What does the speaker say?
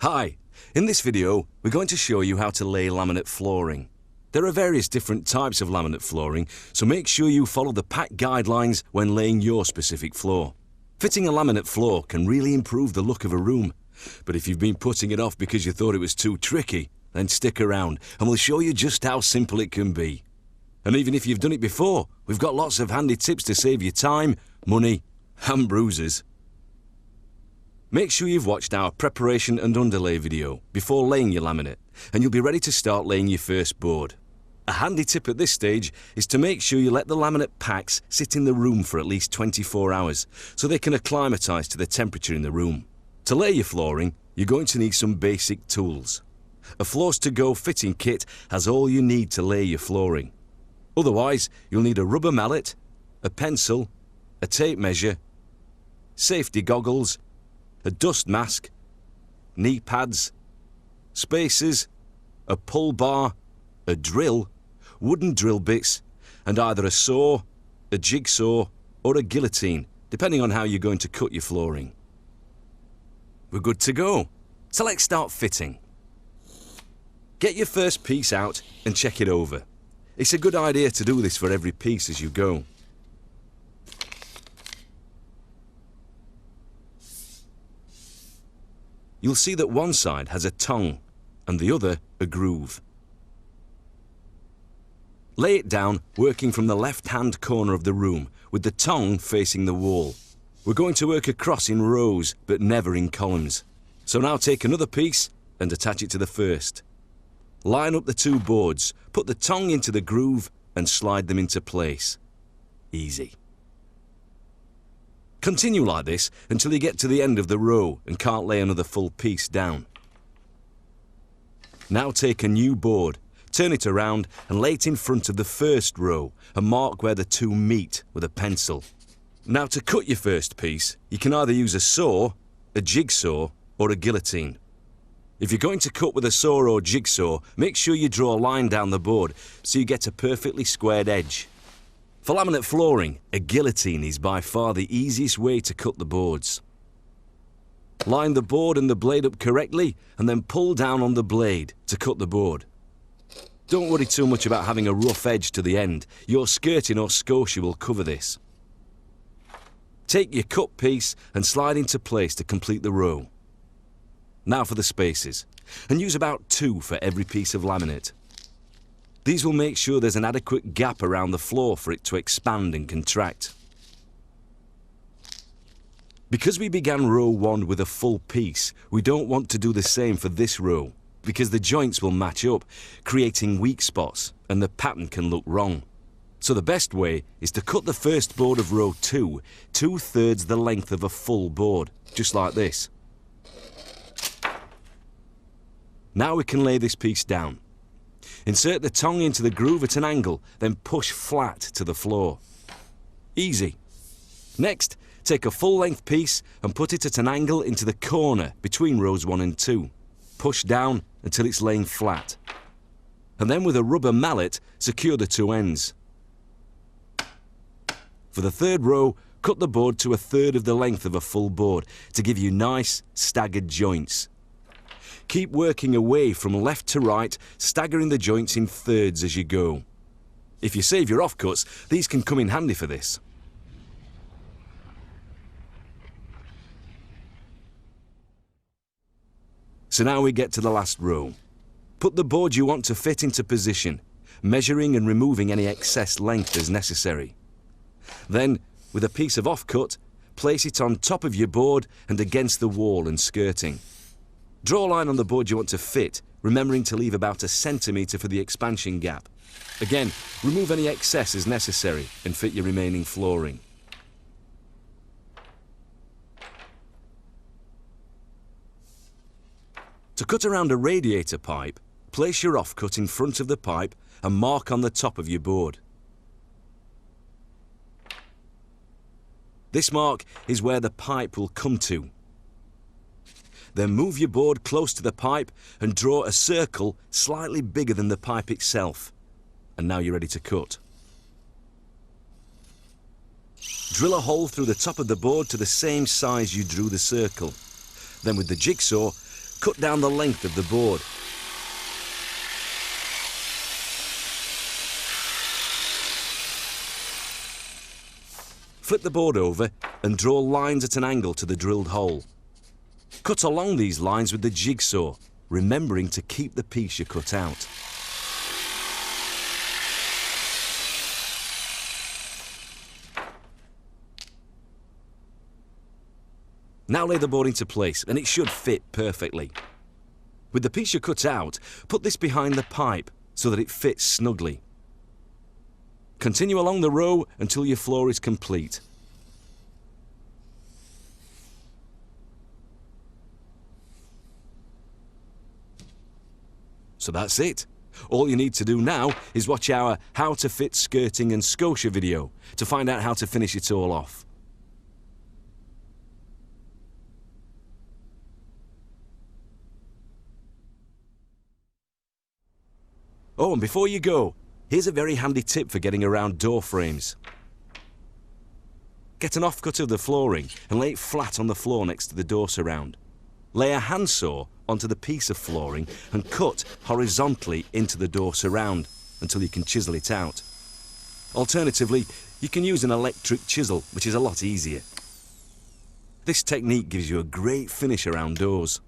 Hi, in this video we're going to show you how to lay laminate flooring. There are various different types of laminate flooring, so make sure you follow the pack guidelines when laying your specific floor. Fitting a laminate floor can really improve the look of a room, but if you've been putting it off because you thought it was too tricky, then stick around and we'll show you just how simple it can be. And even if you've done it before, we've got lots of handy tips to save you time, money and bruises. Make sure you've watched our preparation and underlay video before laying your laminate, and you'll be ready to start laying your first board. A handy tip at this stage is to make sure you let the laminate packs sit in the room for at least 24 hours so they can acclimatise to the temperature in the room. To lay your flooring, you're going to need some basic tools. A Floors to Go fitting kit has all you need to lay your flooring. Otherwise, you'll need a rubber mallet, a pencil, a tape measure, safety goggles, a dust mask, knee pads, spacers, a pull bar, a drill, wooden drill bits, and either a saw, a jigsaw, or a guillotine, depending on how you're going to cut your flooring. We're good to go. So let's start fitting. Get your first piece out and check it over. It's a good idea to do this for every piece as you go. You'll see that one side has a tongue and the other a groove. Lay it down working from the left-hand corner of the room with the tongue facing the wall. We're going to work across in rows but never in columns. So now take another piece and attach it to the first. Line up the two boards, put the tongue into the groove and slide them into place. Easy. Continue like this until you get to the end of the row and can't lay another full piece down. Now take a new board, turn it around and lay it in front of the first row and mark where the two meet with a pencil. Now to cut your first piece, you can either use a saw, a jigsaw or a guillotine. If you're going to cut with a saw or jigsaw, make sure you draw a line down the board so you get a perfectly squared edge. For laminate flooring, a guillotine is by far the easiest way to cut the boards. Line the board and the blade up correctly and then pull down on the blade to cut the board. Don't worry too much about having a rough edge to the end. Your skirting or scotia will cover this. Take your cut piece and slide into place to complete the row. Now for the spaces, and use about 2 for every piece of laminate. These will make sure there's an adequate gap around the floor for it to expand and contract. Because we began row 1 with a full piece, we don't want to do the same for this row, because the joints will match up, creating weak spots, and the pattern can look wrong. So the best way is to cut the first board of row 2, 2/3 the length of a full board, just like this. Now we can lay this piece down. Insert the tongue into the groove at an angle, then push flat to the floor. Easy. Next, take a full-length piece and put it at an angle into the corner between rows 1 and 2. Push down until it's laying flat. And then with a rubber mallet, secure the two ends. For the third row, cut the board to 1/3 of the length of a full board to give you nice, staggered joints. Keep working away from left to right, staggering the joints in thirds as you go. If you save your offcuts, these can come in handy for this. So now we get to the last row. Put the board you want to fit into position, measuring and removing any excess length as necessary. Then, with a piece of offcut, place it on top of your board and against the wall and skirting. Draw a line on the board you want to fit, remembering to leave about 1 centimetre for the expansion gap. Again, remove any excess as necessary and fit your remaining flooring. To cut around a radiator pipe, place your offcut in front of the pipe and mark on the top of your board. This mark is where the pipe will come to. Then move your board close to the pipe and draw a circle slightly bigger than the pipe itself. And now you're ready to cut. Drill a hole through the top of the board to the same size you drew the circle. Then with the jigsaw, cut down the length of the board. Flip the board over and draw lines at an angle to the drilled hole. Cut along these lines with the jigsaw, remembering to keep the piece you cut out. Now lay the board into place and it should fit perfectly. With the piece you cut out, put this behind the pipe so that it fits snugly. Continue along the row until your floor is complete. So that's it. All you need to do now is watch our How to Fit Skirting and Scotia video to find out how to finish it all off. Oh, and before you go, here's a very handy tip for getting around door frames. Get an offcut of the flooring and lay it flat on the floor next to the door surround. Lay a handsaw onto the piece of flooring and cut horizontally into the door surround until you can chisel it out. Alternatively, you can use an electric chisel, which is a lot easier. This technique gives you a great finish around doors.